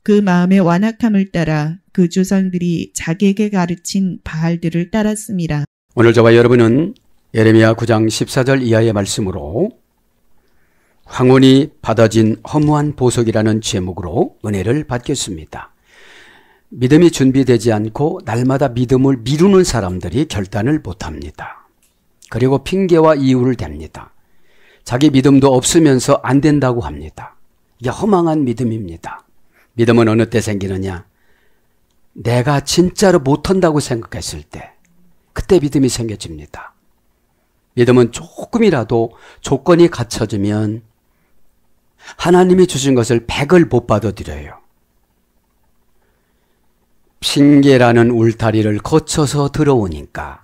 그 마음의 완악함을 따라 그 조상들이 자기에게 가르친 바알들을 따랐습니다. 오늘 저와 여러분은 예레미야 9장 14절 이하의 말씀으로 황혼이 받아진 허무한 보석이라는 제목으로 은혜를 받겠습니다. 믿음이 준비되지 않고 날마다 믿음을 미루는 사람들이 결단을 못합니다. 그리고 핑계와 이유를 댑니다. 자기 믿음도 없으면서 안 된다고 합니다. 이게 허망한 믿음입니다. 믿음은 어느 때 생기느냐? 내가 진짜로 못한다고 생각했을 때 그때 믿음이 생겨집니다. 믿음은 조금이라도 조건이 갖춰지면 하나님이 주신 것을 100을 못 받아들여요. 핑계라는 울타리를 거쳐서 들어오니까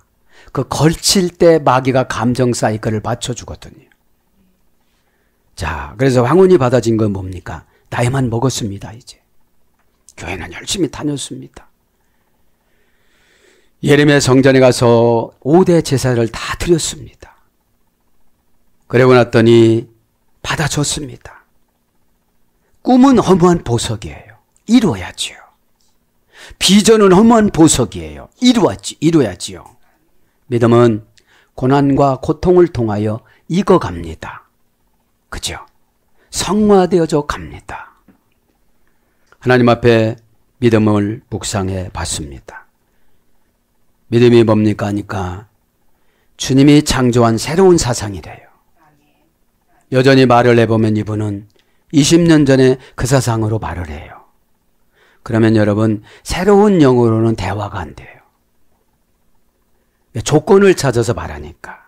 그 걸칠 때 마귀가 감정 사이클을 맞춰주거든요. 자, 그래서 황혼이 받아진 건 뭡니까? 나이만 먹었습니다. 이제 교회는 열심히 다녔습니다. 예레미야 성전에 가서 5대 제사를 다 드렸습니다. 그러고 났더니 받아줬습니다. 꿈은 허무한 보석이에요. 이루어야지요. 비전은 허무한 보석이에요. 이루어야지요. 믿음은 고난과 고통을 통하여 익어갑니다. 그죠? 성화되어져 갑니다. 하나님 앞에 믿음을 묵상해 봤습니다. 믿음이 뭡니까 하니까 주님이 창조한 새로운 사상이래요. 여전히 말을 해보면 이분은 20년 전에 그 사상으로 말을 해요. 그러면 여러분 새로운 영어로는 대화가 안 돼요. 조건을 찾아서 말하니까.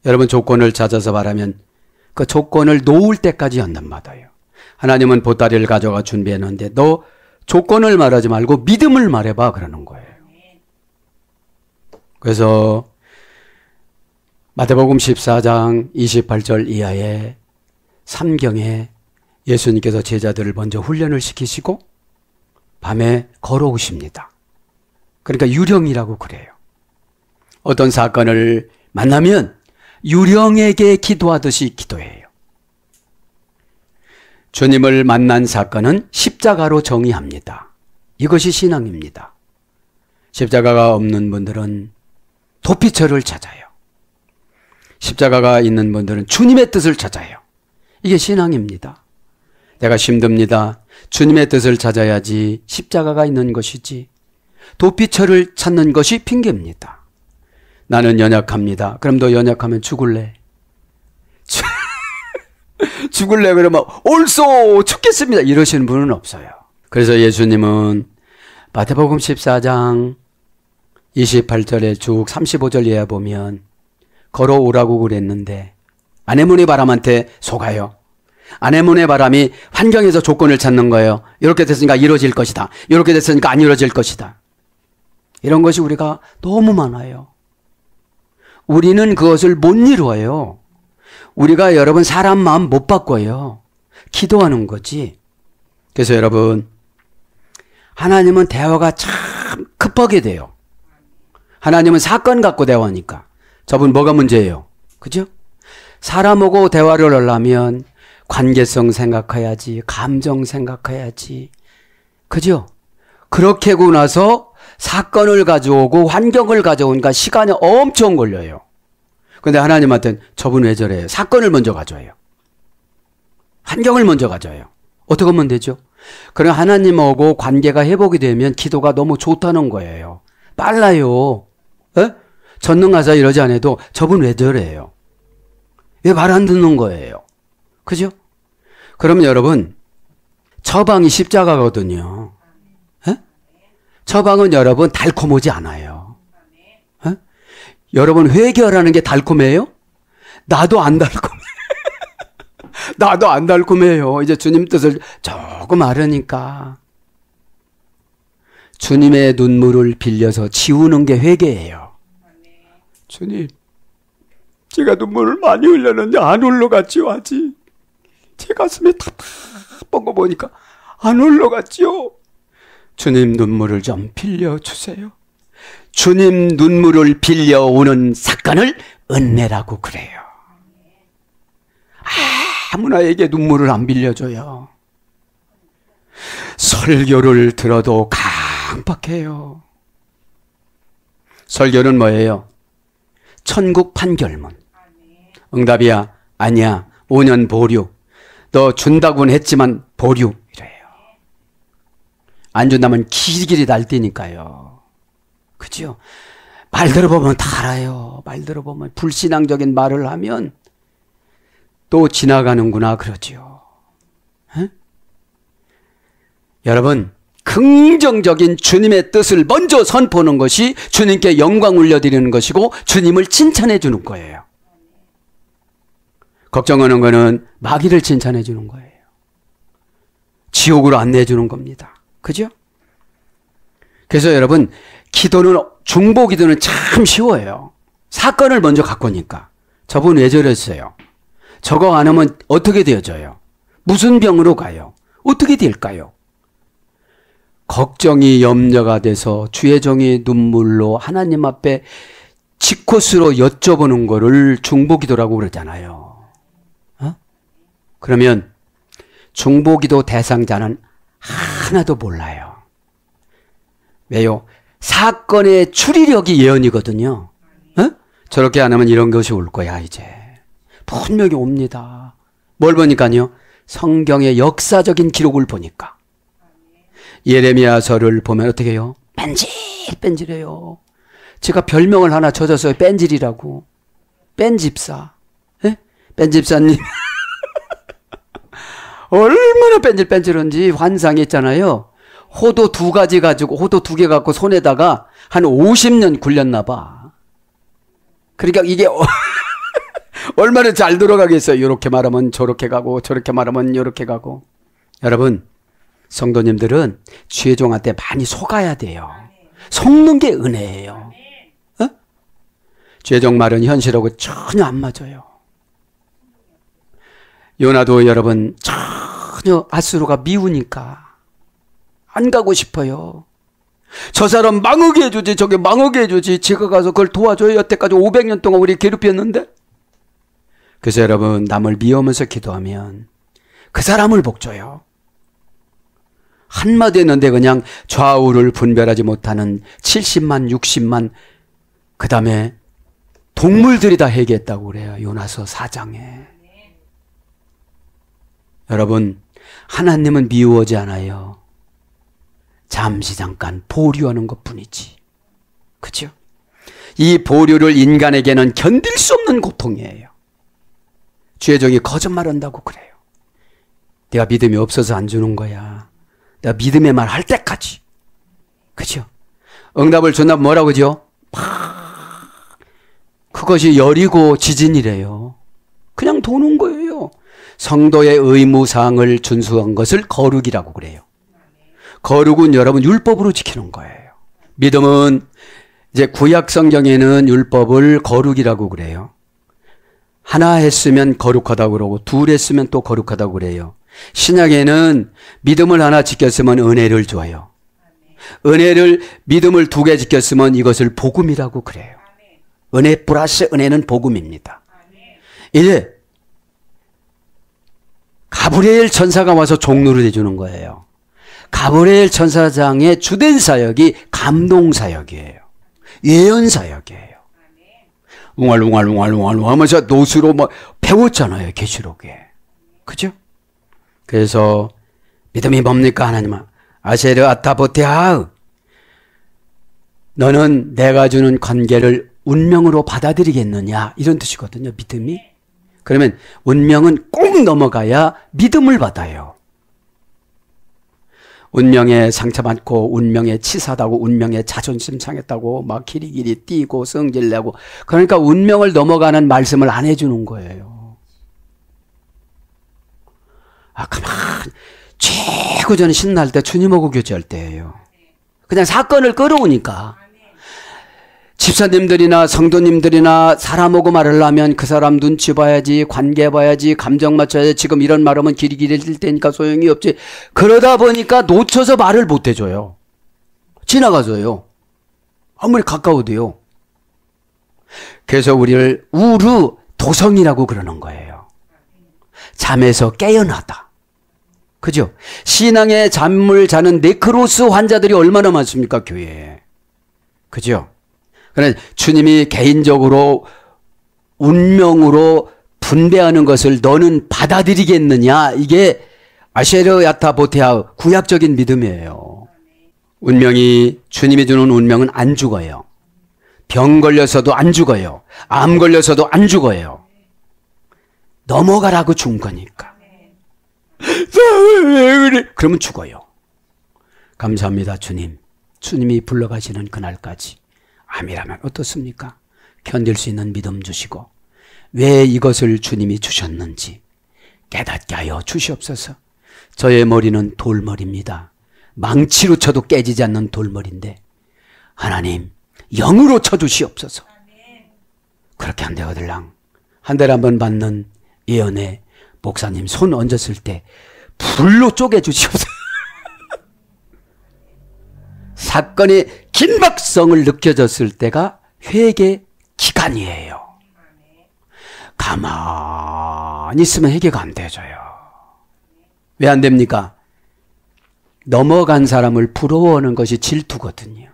여러분 조건을 찾아서 말하면 그 조건을 놓을 때까지 연단받아요. 하나님은 보따리를 가져가 준비했는데 너 조건을 말하지 말고 믿음을 말해봐 그러는 거예요. 그래서 마태복음 14장 28절 이하의 3경에 예수님께서 제자들을 먼저 훈련을 시키시고 밤에 걸어오십니다. 그러니까 유령이라고 그래요. 어떤 사건을 만나면 유령에게 기도하듯이 기도해요. 주님을 만난 사건은 십자가로 정의합니다. 이것이 신앙입니다. 십자가가 없는 분들은 도피처를 찾아요. 십자가가 있는 분들은 주님의 뜻을 찾아요. 이게 신앙입니다. 내가 힘듭니다. 주님의 뜻을 찾아야지 십자가가 있는 것이지 도피처를 찾는 것이 핑계입니다. 나는 연약합니다. 그럼 너 연약하면 죽을래? 죽을래 그러면 옳소 죽겠습니다 이러시는 분은 없어요. 그래서 예수님은 마태복음 14장 28절에 쭉 35절 이하 보면 걸어오라고 그랬는데 아내몬의 바람한테 속아요. 아내몬의 바람이 환경에서 조건을 찾는 거예요. 이렇게 됐으니까 이루어질 것이다. 이렇게 됐으니까 안 이루어질 것이다. 이런 것이 우리가 너무 많아요. 우리는 그것을 못 이루어요. 우리가 여러분 사람 마음 못 바꿔요. 기도하는 거지. 그래서 여러분 하나님은 대화가 참 급하게 돼요. 하나님은 사건 갖고 대화하니까. 저분 뭐가 문제예요? 그죠? 사람하고 대화를 하려면 관계성 생각해야지, 감정 생각해야지. 그죠? 그렇게 하고 나서 사건을 가져오고 환경을 가져오니까 시간이 엄청 걸려요. 근데 하나님한테는 저분 왜 저래요? 사건을 먼저 가져와요. 환경을 먼저 가져와요. 어떻게 하면 되죠? 그럼 하나님하고 관계가 회복이 되면 기도가 너무 좋다는 거예요. 빨라요. 에? 전능하사 이러지 않아도 저분 왜 저래요? 왜 말 안 듣는 거예요? 그죠? 그러면 여러분 처방이 십자가거든요. 에? 처방은 여러분 달콤하지 않아요. 에? 여러분 회개하라는 게 달콤해요? 나도 안 달콤해. 나도 안 달콤해요. 이제 주님 뜻을 조금 알으니까. 주님의 눈물을 빌려서 지우는 게 회개예요. 주님, 제가 눈물을 많이 흘렸는데 안 흘러갔지요 아직. 제 가슴에 답답한 거 보니까 안 흘러갔지요. 주님 눈물을 좀 빌려주세요. 주님 눈물을 빌려오는 사건을 은혜라고 그래요. 아무나에게 눈물을 안 빌려줘요. 설교를 들어도 강박해요. 설교는 뭐예요? 천국 판결문. 응답이야, 아니야, 5년 보류. 너 준다고는 했지만 보류. 이래요. 안 준다면 길이길이 날뛰니까요. 그죠? 말 들어보면 다 알아요. 말 들어보면 불신앙적인 말을 하면 또 지나가는구나 그러죠. 에? 여러분, 긍정적인 주님의 뜻을 먼저 선포하는 것이 주님께 영광 올려드리는 것이고 주님을 칭찬해 주는 거예요. 걱정하는 거는 마귀를 칭찬해 주는 거예요. 지옥으로 안내해 주는 겁니다. 그죠? 그래서 여러분, 기도는, 중보 기도는 참 쉬워요. 사건을 먼저 갖고 오니까. 저분 왜 저랬어요? 저거 안 하면 어떻게 되어져요? 무슨 병으로 가요? 어떻게 될까요? 걱정이 염려가 돼서 주의 종이 눈물로 하나님 앞에 직코스로 여쭤보는 거를 중보기도라고 그러잖아요. 그러면 중보기도 대상자는 하나도 몰라요. 왜요? 사건의 추리력이 예언이거든요. 저렇게 안 하면 이런 것이 올 거야 이제. 분명히 옵니다. 뭘 보니까요? 성경의 역사적인 기록을 보니까. 예레미야서를 보면 어떻게 해요? 뺀질뺀질해요. 제가 별명을 하나 져줬어요. 뺀질이라고. 뺀집사. 예? 뺀집사님. 얼마나 뺀질뺀질한지 환상이 있잖아요. 호도 2가지 가지고, 호도 2개 갖고 손에다가 한 50년 굴렸나 봐. 그러니까 이게 얼마나 잘 돌아가겠어요. 이렇게 말하면 저렇게 가고, 저렇게 말하면 이렇게 가고. 여러분, 성도님들은 주의 종한테 많이 속아야 돼요. 속는 게 은혜예요. 어? 주의 종 말은 현실하고 전혀 안 맞아요. 요나도 여러분 전혀 아수르가 미우니까 안 가고 싶어요. 저 사람 망하게 해주지, 저게 망하게 해주지. 제가 가서 그걸 도와줘요. 여태까지 500년 동안 우리 괴롭혔는데. 그래서 여러분, 남을 미워하면서 기도하면 그 사람을 복줘요. 한마디 했는데 그냥 좌우를 분별하지 못하는 70만, 60만, 그 다음에 동물들이 다 회개했다고 그래요. 요나서 4장에. 여러분, 하나님은 미워하지 않아요. 잠시 잠깐 보류하는 것뿐이지. 그죠? 이 보류를 인간에게는 견딜 수 없는 고통이에요. 주의 종이 거짓말한다고 그래요. 내가 믿음이 없어서 안 주는 거야. 내가 믿음의 말 할 때까지. 그죠? 응답을 준다면 뭐라고 그러죠? 그것이 열이고 지진이래요. 그냥 도는 거예요. 성도의 의무사항을 준수한 것을 거룩이라고 그래요. 거룩은 여러분 율법으로 지키는 거예요. 믿음은 이제 구약 성경에는 율법을 거룩이라고 그래요. 하나 했으면 거룩하다고 그러고 둘 했으면 또 거룩하다고 그래요. 신약에는 믿음을 하나 지켰으면 은혜를 줘요. 은혜를, 믿음을 2개 지켰으면 이것을 복음이라고 그래요. 은혜 플러스 은혜는 복음입니다. 이제 가브리엘 천사가 와서 종로를 해주는 거예요. 가브리엘 천사장의 주된 사역이 감동 사역이에요. 예언 사역이에요. 웅알웅알 하면서 노수로 뭐 배웠잖아요. 계시록에. 그죠? 그래서 믿음이 뭡니까? 하나님아, 아세르 아타보테아, 너는 내가 주는 관계를 운명으로 받아들이겠느냐, 이런 뜻이거든요. 믿음이. 그러면 운명은 꼭 넘어가야 믿음을 받아요. 운명에 상처받고 운명에 치사하다고 운명에 자존심 상했다고 막 기리기리 뛰고 성질내고, 그러니까 운명을 넘어가는 말씀을 안 해주는 거예요. 가만, 최고 저는 신날 때 주님하고 교제할 때예요. 그냥 사건을 끌어오니까. 집사님들이나 성도님들이나 사람하고 말을 하면 그 사람 눈치 봐야지, 관계 봐야지, 감정 맞춰야지. 지금 이런 말하면 길이길 테니까 소용이 없지. 그러다 보니까 놓쳐서 말을 못 해줘요. 지나가서요. 아무리 가까워도요. 그래서 우리를 우르 도성이라고 그러는 거예요. 잠에서 깨어나다. 그죠? 신앙의 잠을 자는 네크로스 환자들이 얼마나 많습니까, 교회에. 그죠? 그러나 주님이 개인적으로 운명으로 분배하는 것을 너는 받아들이겠느냐? 이게 아쉐르 야타 보테아 구약적인 믿음이에요. 운명이, 주님이 주는 운명은 안 죽어요. 병 걸려서도 안 죽어요. 암 걸려서도 안 죽어요. 넘어가라고 준 거니까. 왜 그래? 그러면 죽어요. 감사합니다, 주님. 주님이 불러가시는 그날까지 암이라면 어떻습니까? 견딜 수 있는 믿음 주시고 왜 이것을 주님이 주셨는지 깨닫게 하여 주시옵소서. 저의 머리는 돌머리입니다. 망치로 쳐도 깨지지 않는 돌머리인데 하나님 영으로 쳐주시옵소서. 그렇게 안 되거들랑 한 달에 한 번 받는 예언에 목사님 손 얹었을 때 불로 쪼개주시옵소서. 사건의 긴박성을 느껴졌을 때가 회개 기간이에요. 가만히 있으면 회개가 안 되져요. 왜 안 됩니까? 넘어간 사람을 부러워하는 것이 질투거든요.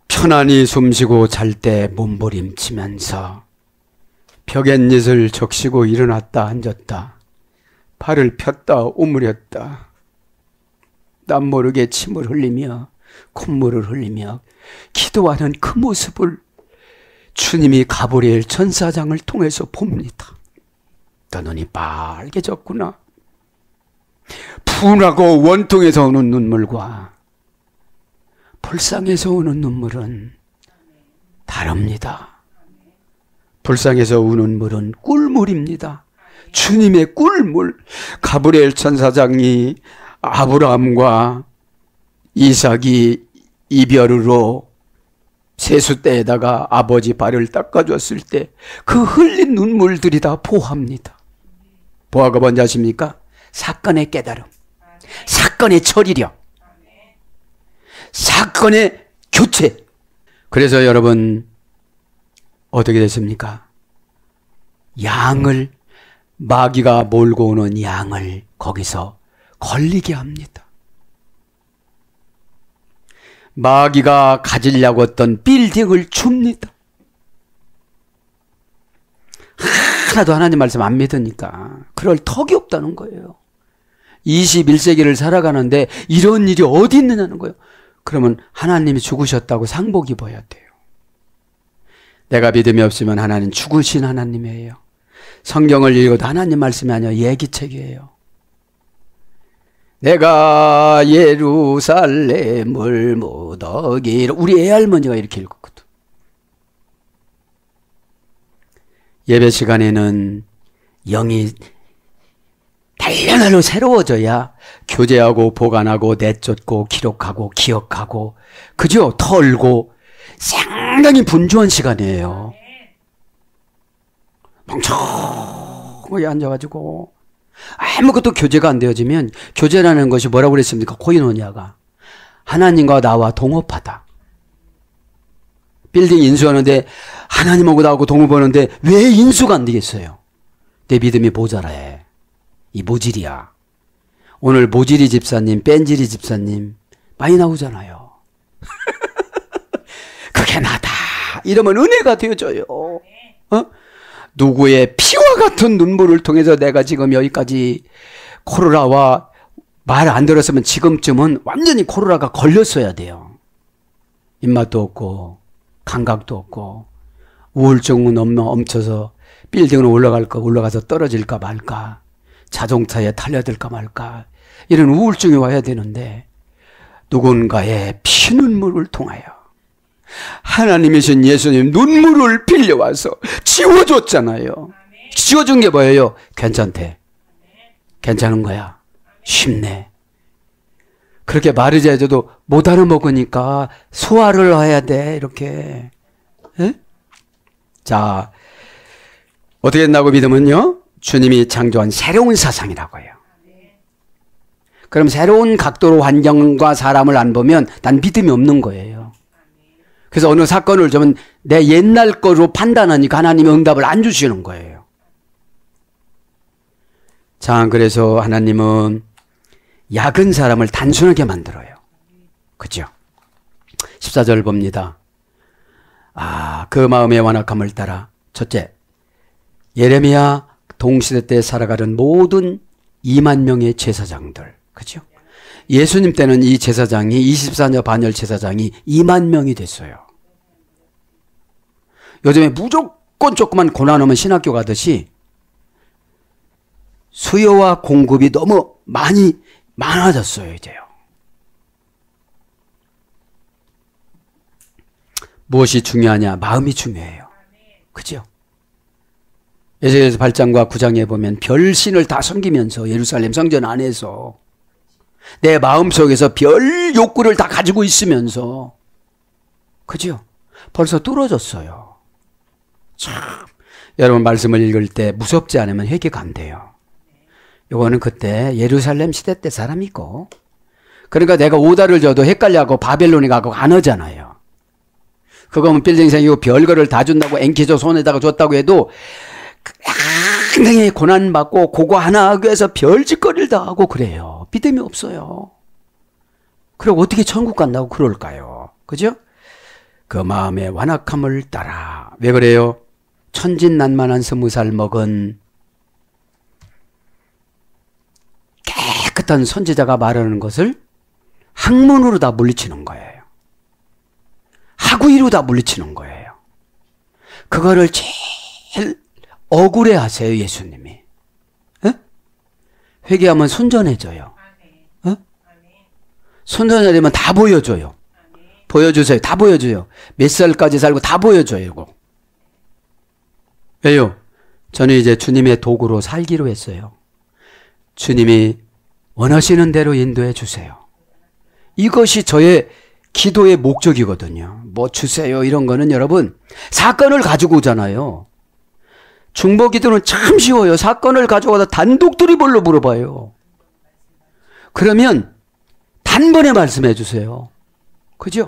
편안히 숨쉬고 잘 때 몸부림치면서 벽엔잇을 적시고 일어났다 앉았다 발을 폈다 오므렸다 남 모르게 침을 흘리며 콧물을 흘리며 기도하는 그 모습을 주님이 가브리엘 천사장을 통해서 봅니다. 너 눈이 빨개졌구나. 분하고 원통에서 오는 눈물과 불쌍해서 오는 눈물은 다릅니다. 불쌍해서 우는 물은 꿀물입니다. 주님의 꿀물. 가브리엘 천사장이 아브라함과 이삭이 이별으로 세숫대에다가 아버지 발을 닦아줬을 때 그 흘린 눈물들이 다 보합니다. 보아가 뭔지 아십니까? 사건의 깨달음, 사건의 처리력, 사건의 교체. 그래서 여러분 어떻게 됐습니까? 양을, 마귀가 몰고 오는 양을 거기서 걸리게 합니다. 마귀가 가지려고 했던 빌딩을 줍니다. 하나도 하나님 말씀 안 믿으니까 그럴 턱이 없다는 거예요. 21세기를 살아가는데 이런 일이 어디 있느냐는 거예요. 그러면 하나님이 죽으셨다고 상복 입어야 돼요. 내가 믿음이 없으면 하나님 죽으신 하나님이에요. 성경을 읽어도 하나님 말씀이 아니라 예기책이에요. 내가 예루살렘을 무더기, 우리 애할머니가 이렇게 읽었거든. 예배 시간에는 영이 달려나로 새로워져야 교제하고 보관하고 내쫓고 기록하고 기억하고 그죠? 털고 상당히 분주한 시간이에요. 멍청하게 앉아가지고 아무것도 교제가 안 되어지면, 교제라는 것이 뭐라고 그랬습니까? 코이노니아가 하나님과 나와 동업하다. 빌딩 인수하는데 하나님하고 나하고 동업하는데 왜 인수가 안 되겠어요? 내 믿음이 모자라해. 이 모질이야. 오늘 모질이 집사님, 뺀질이 집사님 많이 나오잖아요. 그게 나다 이러면 은혜가 되어져요. 누구의 피와 같은 눈물을 통해서 내가 지금 여기까지 코로나와 말 안 들었으면 지금쯤은 완전히 코로나가 걸렸어야 돼요. 입맛도 없고 감각도 없고 우울증은 엄쳐서 빌딩으로 올라가서 떨어질까 말까, 자동차에 탈려들까 말까, 이런 우울증이 와야 되는데 누군가의 피눈물을 통하여 하나님이신 예수님 눈물을 빌려와서 지워줬잖아요. 지워준 게 뭐예요? 괜찮대. 괜찮은 거야. 쉽네. 그렇게 말을 해줘도 못 알아먹으니까 소화를 해야 돼. 이렇게. 에? 자, 어떻게 된다고 믿으면요? 주님이 창조한 새로운 사상이라고 해요. 그럼 새로운 각도로 환경과 사람을 안 보면 난 믿음이 없는 거예요. 그래서 어느 사건을 좀 내 옛날 거로 판단하니까 하나님이 응답을 안 주시는 거예요. 자, 그래서 하나님은 약은 사람을 단순하게 만들어요. 그죠? 14절 봅니다. 그 마음의 완악함을 따라 첫째, 예레미야 동시대 때 살아가는 모든 2만 명의 제사장들. 그죠? 예수님 때는 이 제사장이 24년 반열 제사장이 2만 명이 됐어요. 요즘에 무조건 조그만 고난 오면 신학교 가듯이 수요와 공급이 너무 많아졌어요, 이제요. 무엇이 중요하냐? 마음이 중요해요. 그죠? 에스겔서 8장과 9장에 보면 별신을 다 섬기면서 예루살렘 성전 안에서 내 마음속에서 별 욕구를 다 가지고 있으면서 그죠? 벌써 뚫어졌어요. 참, 여러분 말씀을 읽을 때 무섭지 않으면 회개가 안 돼요. 요거는 그때 예루살렘 시대 때 사람이고, 그러니까 내가 오다를 줘도 헷갈려하고 바벨론에 가고 안 하잖아요. 그거면 빌딩 생기고 별거를 다 준다고 앵키조 손에다가 줬다고 해도 굉장히 고난받고 그거 하나 하기 위해서 별짓거리를 다 하고 그래요. 믿음이 없어요. 그리고 어떻게 천국 간다고 그럴까요? 그죠? 그 마음의 완악함을 따라. 왜 그래요? 천진난만한 20살 먹은 깨끗한 선지자가 말하는 것을 학문으로 다 물리치는 거예요. 학위로 다 물리치는 거예요. 그거를 제일 억울해 하세요, 예수님이. 에? 회개하면 순전해져요. 에? 순전해지면 다 보여줘요. 보여주세요. 다 보여줘요. 몇 살까지 살고 다 보여줘요. 이거. 왜요? 저는 이제 주님의 도구로 살기로 했어요. 주님이 원하시는 대로 인도해 주세요. 이것이 저의 기도의 목적이거든요. 뭐 주세요 이런 거는 여러분 사건을 가지고 오잖아요. 중보 기도는 참 쉬워요. 사건을 가져와서 단독들이 뭘로 물어봐요. 그러면 단번에 말씀해 주세요. 그죠?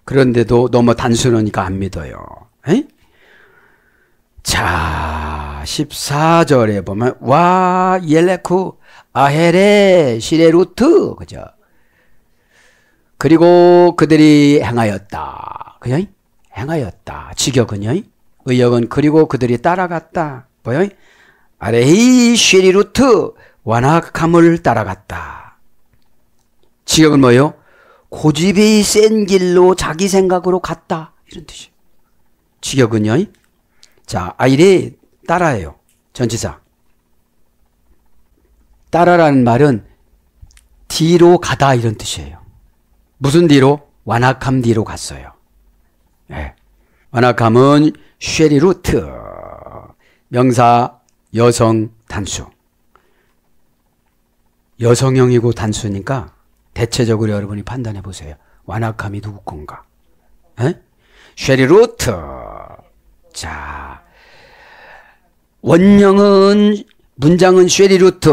그런데도 너무 단순하니까 안 믿어요. 에이? 자, 14절에 보면 와 옐레쿠 아헤레 시레루트 그죠? 그리고 그들이 행하였다. 그냥 행하였다. 직역은요. 의역은 그리고 그들이 따라갔다. 뭐요? 아레이 시리루트 완악함을 따라갔다. 직역은 뭐요? 고집이 센 길로 자기 생각으로 갔다. 이런 뜻이에요. 직역은요. 자, 아이레 따라예요. 전치사. 따라라는 말은 뒤로 가다 이런 뜻이에요. 무슨 뒤로? 완악함 뒤로 갔어요. 네. 완악함은 쉐리루트. 명사 여성 단수. 여성형이고 단수니까 대체적으로 여러분이 판단해 보세요. 완악함이 누구 건가? 네? 쉐리루트. 자, 원형은 문장은 쉐리루트.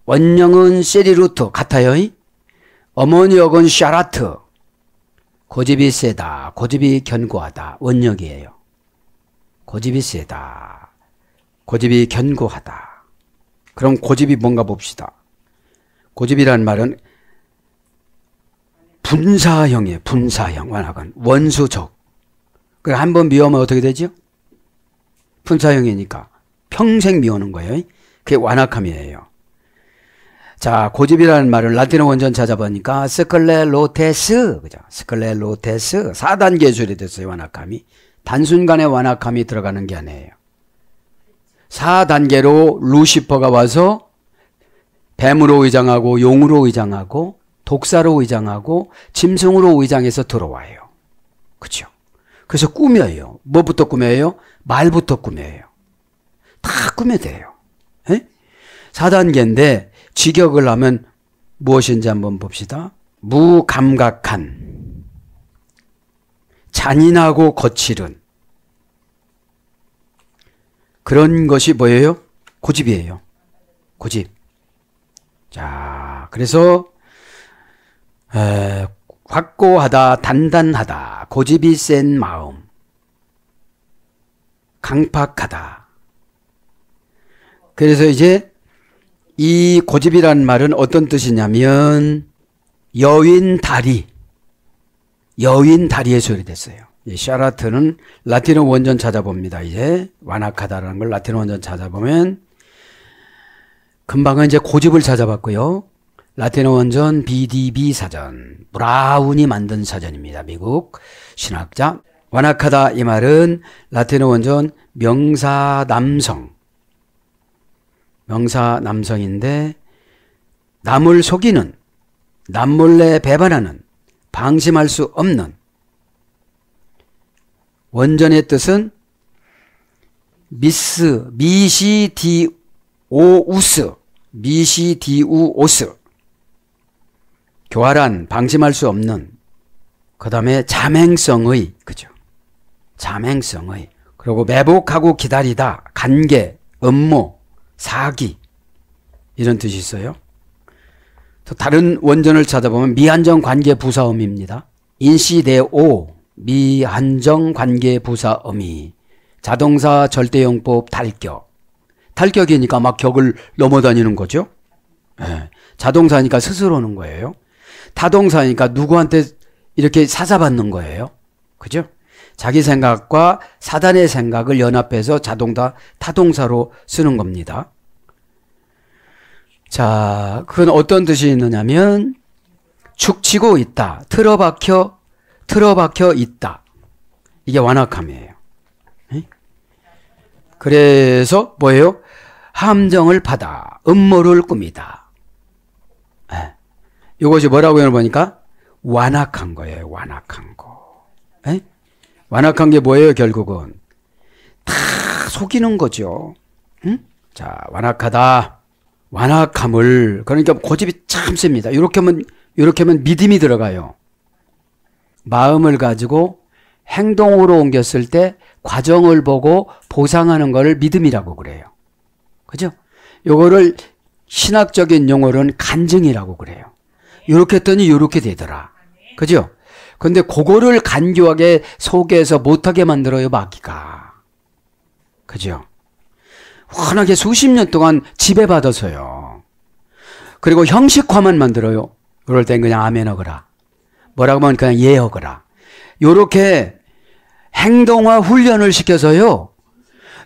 원형은 쉐리루트 같아요. 어머니역은 샤라트. 고집이 세다. 고집이 견고하다. 원역이에요. 고집이 세다. 고집이 견고하다. 그럼 고집이 뭔가 봅시다. 고집이라는 말은 분사형이에요. 분사형. 완악은 원수적. 그래 한번 미워하면 어떻게 되죠? 분사형이니까 평생 미워하는 거예요. 그게 완악함이에요. 자, 고집이라는 말을 라틴어 원전 찾아보니까 스클레로테스, 그죠? 스클레로테스 4단계 줄이 됐어요. 완악함이 단순간에 완악함이 들어가는 게 아니에요. 4단계로 루시퍼가 와서 뱀으로 의장하고 용으로 의장하고 독사로 의장하고 짐승으로 의장해서 들어와요. 그렇죠? 그래서 꾸며요. 뭐부터 꾸며요? 말부터 꾸며요. 다 꾸며대요. 4단계인데 직역을 하면 무엇인지 한번 봅시다. 무감각한, 잔인하고 거칠은 그런 것이 뭐예요? 고집이에요. 고집. 자, 그래서 확고하다, 단단하다, 고집이 센 마음, 강팍하다. 그래서 이제 이 고집이라는 말은 어떤 뜻이냐면 여윈 다리, 여윈 다리에 소리됐어요. 이 샤라트는 라틴어 원전 찾아봅니다. 이제 완악하다라는 걸 라틴어 원전 찾아보면 금방은 이제 고집을 찾아봤고요. 라틴어 원전 BDB 사전, 브라운이 만든 사전입니다. 미국 신학자. 완악하다 이 말은 라틴어 원전 명사남성, 명사남성인데 남을 속이는, 남몰래 배반하는, 방심할 수 없는. 원전의 뜻은 미시디우오스, 교활한, 방심할 수 없는, 그 다음에 자맹성의, 그죠? 자맹성의. 그리고 매복하고 기다리다, 관계, 업무, 사기, 이런 뜻이 있어요. 또 다른 원전을 찾아보면 미한정 관계 부사음입니다. 인시대오, 미한정 관계 부사음이 자동사 절대용법 탈격. 탈격이니까 막 격을 넘어다니는 거죠. 네. 자동사니까 스스로 오는 거예요. 타동사니까 누구한테 이렇게 사사받는 거예요. 그죠? 자기 생각과 사단의 생각을 연합해서 타동사로 쓰는 겁니다. 자, 그건 어떤 뜻이 있느냐면 축치고 있다, 틀어박혀 있다. 이게 완악함이에요. 그래서 뭐예요? 함정을 파다, 음모를 꾸미다. 이것이 뭐라고 해보니까 완악한 거예요. 완악한 거. 완악한 게 뭐예요? 결국은 다 속이는 거죠. 자, 완악하다, 완악함을, 그러니까 고집이 참 셉니다. 이렇게 하면 믿음이 들어가요. 마음을 가지고 행동으로 옮겼을 때 과정을 보고 보상하는 걸 믿음이라고 그래요. 그죠? 요거를 신학적인 용어로는 간증이라고 그래요. 요렇게 했더니 요렇게 되더라. 그죠? 근데 그거를 간교하게 속에서 못하게 만들어요, 마귀가. 그죠? 환하게 수십 년 동안 지배받아서요. 그리고 형식화만 만들어요. 그럴 땐 그냥 아멘하거라. 뭐라고 하면 그냥 예하거라. 요렇게 행동화 훈련을 시켜서요.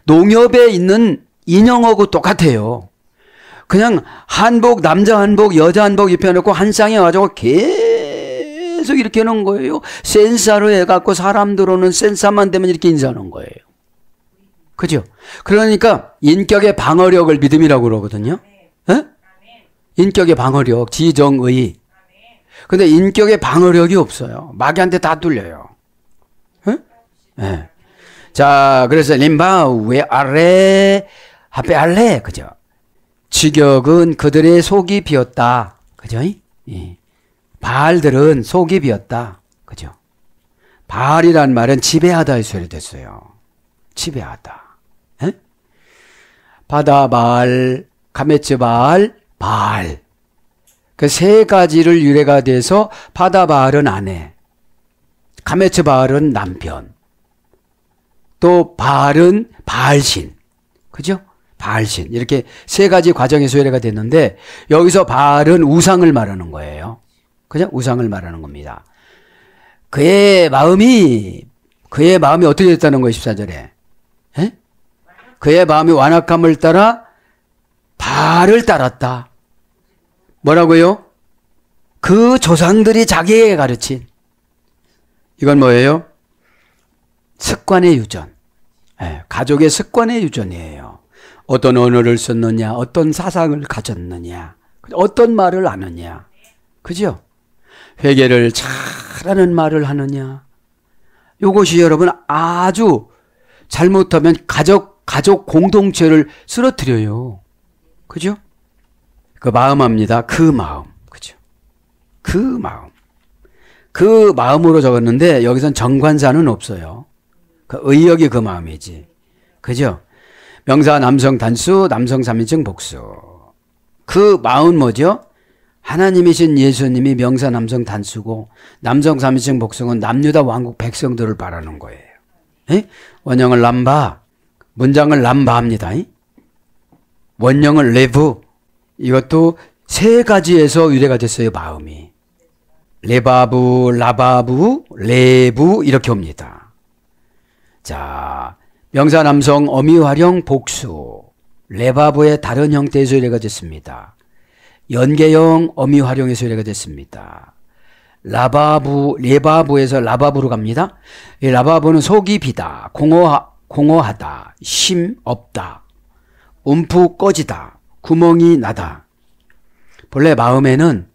농협에 있는 인형하고 똑같아요. 그냥 한복, 남자 한복, 여자 한복 입혀놓고 한 쌍에 와가지고 계속 이렇게 해놓은 거예요. 센사로 해갖고 사람들 오는 센사만 되면 이렇게 인사하는 거예요. 그죠? 그러니까 인격의 방어력을 믿음이라고 그러거든요. 에? 인격의 방어력, 지정의. 근데 인격의 방어력이 없어요. 마귀한테 다 뚫려요. 네. 자, 그래서 림바 왜 아래 앞에 알레, 그죠? 지격은 그들의 속이 비었다, 그죠? 예. 바알들은 속이 비었다, 그죠? 바알이란 말은 지배하다의 소리 됐어요. 지배하다. 에? 바다 바알, 가메츠 바알, 바알. 그 세 가지를 유래가 돼서 바다 바알은 아내, 가메츠 바알은 남편, 또 바알은 바알신, 그죠? 바알신. 이렇게 세 가지 과정에서 유래가 됐는데 여기서 바알은 우상을 말하는 거예요. 그죠? 우상을 말하는 겁니다. 그의 마음이 어떻게 됐다는 거예요? 14절에. 에? 그의 마음이 완악함을 따라 바알을 따랐다. 뭐라고요? 그 조상들이 자기에게 가르친. 이건 뭐예요? 습관의 유전. 가족의 습관의 유전이에요. 어떤 언어를 썼느냐, 어떤 사상을 가졌느냐, 어떤 말을 하느냐. 그죠? 회개를 잘하는 말을 하느냐. 이것이 여러분 아주 잘못하면 가족 공동체를 쓰러뜨려요. 그죠? 그 마음합니다. 그 마음. 그죠? 그 마음. 그 마음으로 적었는데 여기선 정관사는 없어요. 그 의역이 그 마음이지. 그죠? 명사 남성 단수, 남성 3인칭 복수. 그 마음 뭐죠? 하나님이신 예수님이 명사 남성 단수고 남성 3인칭 복수는 남유다 왕국 백성들을 바라는 거예요. 에? 원형을 남바, 문장을 남바합니다. 원형을 레브, 이것도 세 가지에서 유래가 됐어요. 마음이. 레바브, 라바브, 레부 이렇게 옵니다. 자, 명사 남성 어미 활용 복수. 레바브의 다른 형태에서 유래가 됐습니다. 연계형 어미 활용에서 유래가 됐습니다. 라바브, 레바브에서 라바브로 갑니다. 이 라바브는 속이 비다, 공허하다, 심 없다, 움푹 꺼지다, 구멍이 나다. 본래 마음에는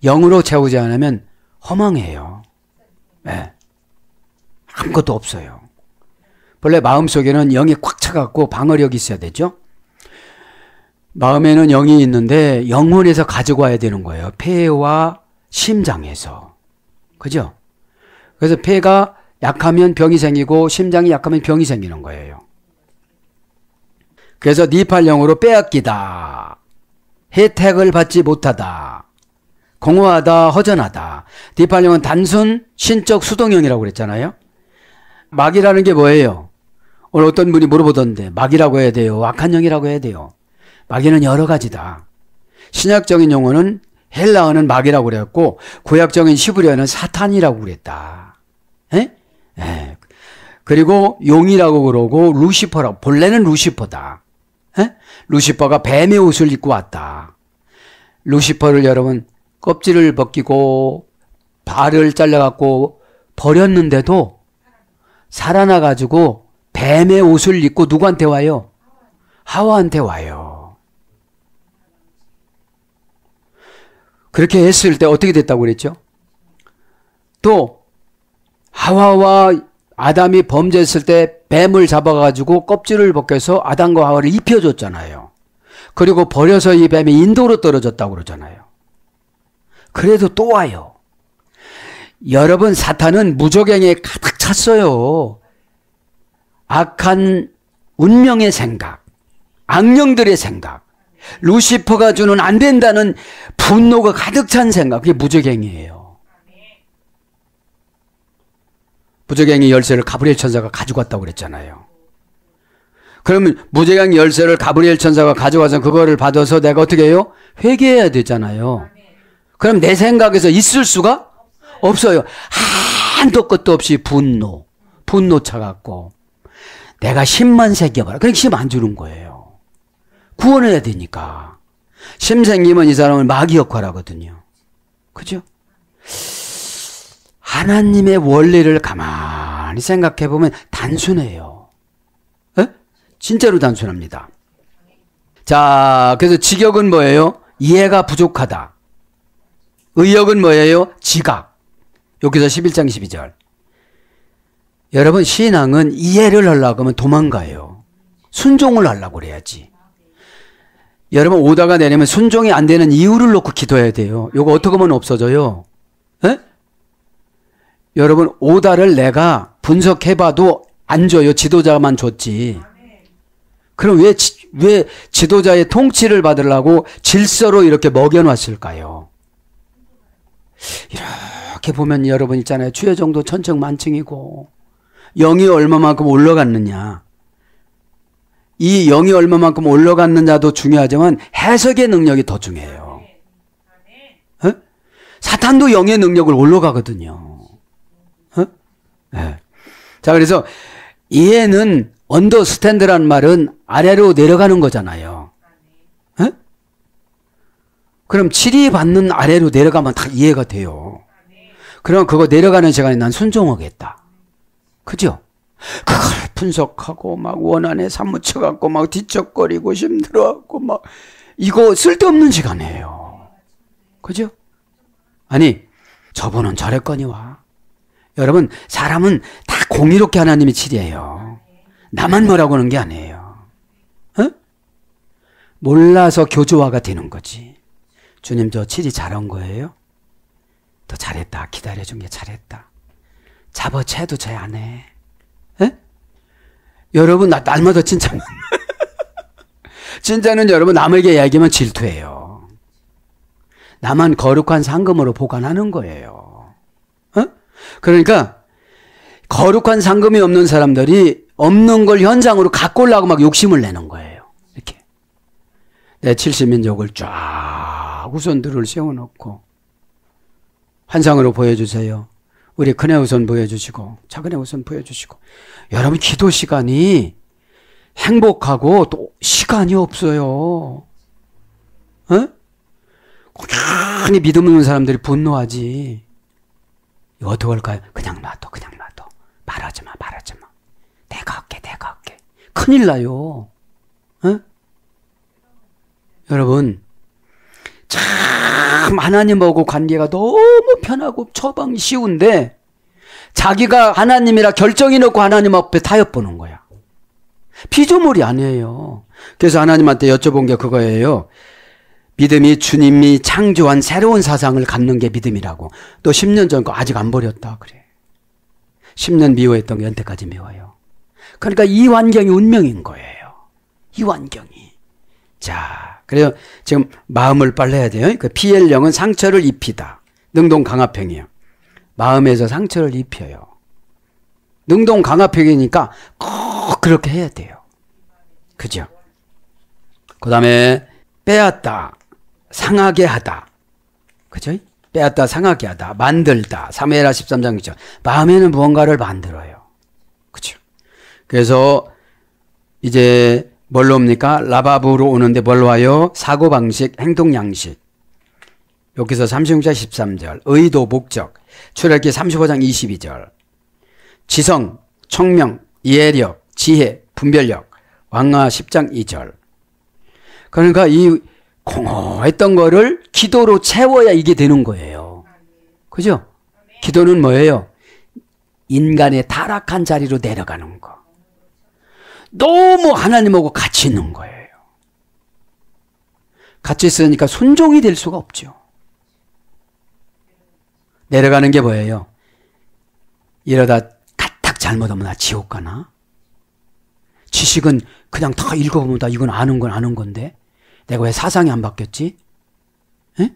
영으로 채우지 않으면 허망해요. 네. 아무것도 없어요. 본래 마음속에는 영이 꽉 차갖고 방어력이 있어야 되죠. 마음에는 영이 있는데 영혼에서 가지고 와야 되는 거예요. 폐와 심장에서. 그죠? 그래서 폐가 약하면 병이 생기고 심장이 약하면 병이 생기는 거예요. 그래서 니팔령으로 빼앗기다, 혜택을 받지 못하다, 공허하다, 허전하다. 니팔령은 단순 신적 수동형이라고 그랬잖아요. 막이라는 게 뭐예요? 오늘 어떤 분이 물어보던데 막이라고 해야 돼요? 악한 영이라고 해야 돼요? 마귀는 여러 가지다. 신약적인 용어는 헬라어는 마귀라고 그랬고 구약적인 히브리어는 사탄이라고 그랬다. 에? 에. 그리고 용이라고 그러고 루시퍼라고. 본래는 루시퍼다. 에? 루시퍼가 뱀의 옷을 입고 왔다. 루시퍼를 여러분 껍질을 벗기고 발을 잘라갖고 버렸는데도 살아나가지고 뱀의 옷을 입고 누구한테 와요? 하와한테 와요. 그렇게 했을 때 어떻게 됐다고 그랬죠? 또 하와와 아담이 범죄했을 때 뱀을 잡아가지고 껍질을 벗겨서 아담과 하와를 입혀줬잖아요. 그리고 버려서 이 뱀이 인도로 떨어졌다고 그러잖아요. 그래도 또 와요. 여러분, 사탄은 무저갱에 가득 찼어요. 악한 운명의 생각, 악령들의 생각, 루시퍼가 주는 안 된다는 분노가 가득 찬 생각, 그게 무저갱이에요. 무저갱이 열쇠를 가브리엘 천사가 가지고 왔다고 그랬잖아요. 그러면 무저갱이 열쇠를 가브리엘 천사가 가져와서 그거를 받아서 내가 어떻게 해요? 회개해야 되잖아요. 그럼 내 생각에서 있을 수가 없어요. 한도 끝도 없이 분노 차갖고 내가 힘만 새겨봐라. 그러니까 힘 안 주는 거예요. 구원해야 되니까. 심 생기면 이 사람은 마귀 역할하거든요. 그죠? 하나님의 원리를 가만히 생각해 보면 단순해요. 에? 진짜로 단순합니다. 자, 그래서 직역은 뭐예요? 이해가 부족하다. 의역은 뭐예요? 지각. 여기서 11장 12절. 여러분, 신앙은 이해를 하려고 하면 도망가요. 순종을 하려고 그래야지. 여러분, 오다가 내리면 순종이 안 되는 이유를 놓고 기도해야 돼요. 이거 어떻게 하면 없어져요? 에? 여러분, 오다를 내가 분석해봐도 안 줘요. 지도자만 줬지. 그럼 왜 지도자의 통치를 받으려고 질서로 이렇게 먹여놨을까요? 이렇게 보면 여러분 있잖아요. 주의 정도 천층만층이고 영이 얼마만큼 올라갔느냐. 이 영이 얼마만큼 올라갔느냐도 중요하지만 해석의 능력이 더 중요해요. 어? 사탄도 영의 능력을 올라가거든요. 어? 네. 자, 그래서 이해는 언더스탠드란 말은 아래로 내려가는 거잖아요. 어? 그럼 치리받는 아래로 내려가면 다 이해가 돼요. 그럼 그거 내려가는 시간에 난 순종하겠다. 그죠? 그걸 분석하고 막 원한에 사무쳐갖고 막 뒤척거리고 힘들어갖고 막 이거 쓸데없는 시간이에요. 그죠? 아니, 저분은 저랬거니와. 여러분, 사람은 다 공의롭게 하나님이 치리해요. 나만 뭐라고 하는 게 아니에요. 어? 몰라서 교조화가 되는 거지. 주님, 저 치리 잘한 거예요? 더 잘했다. 기다려준 게 잘했다. 잡아채도 쟤 안 해. 에? 여러분, 나 날마다 진짜 진짜는 여러분 남에게 이야기하면 질투해요. 나만 거룩한 상금으로 보관하는 거예요. 어? 그러니까 거룩한 상금이 없는 사람들이 없는 걸 현상으로 갖고 오려고 막 욕심을 내는 거예요. 이렇게. 내 70민족을 쫙 우선들을 세워놓고 환상으로 보여주세요. 우리 큰애 우선 보여주시고 작은애 우선 보여주시고. 여러분 기도 시간이 행복하고 또 시간이 없어요. 꾸준히 믿음 없는 사람들이 분노하지. 이거 어떡할까요? 그냥 놔둬. 말하지 마. 내가 할게. 큰일 나요. 여러분, 참 하나님하고 관계가 너무 편하고 처방이 쉬운데 자기가 하나님이라 결정해 놓고 하나님 앞에 타협보는 거야. 피조물이 아니에요. 그래서 하나님한테 여쭤본 게 그거예요. 믿음이 주님이 창조한 새로운 사상을 갖는 게 믿음이라고. 또 10년 전 거 아직 안 버렸다 그래. 10년 미워했던 게 연태까지 미워요. 그러니까 이 환경이 운명인 거예요. 이 환경이. 자, 그래요. 지금 마음을 빨래야 돼요. 그 PL령은 상처를 입히다. 능동강압형이에요. 마음에서 상처를 입혀요. 능동강압형이니까 꼭 그렇게 해야 돼요. 그죠? 그 다음에 빼앗다. 상하게 하다. 그죠? 빼앗다 상하게 하다. 만들다. 사무엘하 13장 6절. 마음에는 무언가를 만들어요. 그죠? 그래서 이제 뭘로 옵니까? 라바브로 오는데 뭘로 와요? 사고방식, 행동양식. 여기서 36장 13절. 의도, 목적. 출애굽기 35장 22절. 지성, 청명, 이해력, 지혜, 분별력. 왕하 10장 2절. 그러니까 이 공허했던 거를 기도로 채워야 이게 되는 거예요. 그죠? 기도는 뭐예요? 인간의 타락한 자리로 내려가는 거. 너무 하나님하고 같이 있는 거예요. 같이 있으니까 순종이 될 수가 없죠. 내려가는 게 뭐예요? 이러다 까딱 잘못하면 나 지옥 가나? 지식은 그냥 다 읽어보면 다 이건 아는 건 아는 건데 내가 왜 사상이 안 바뀌었지? 에?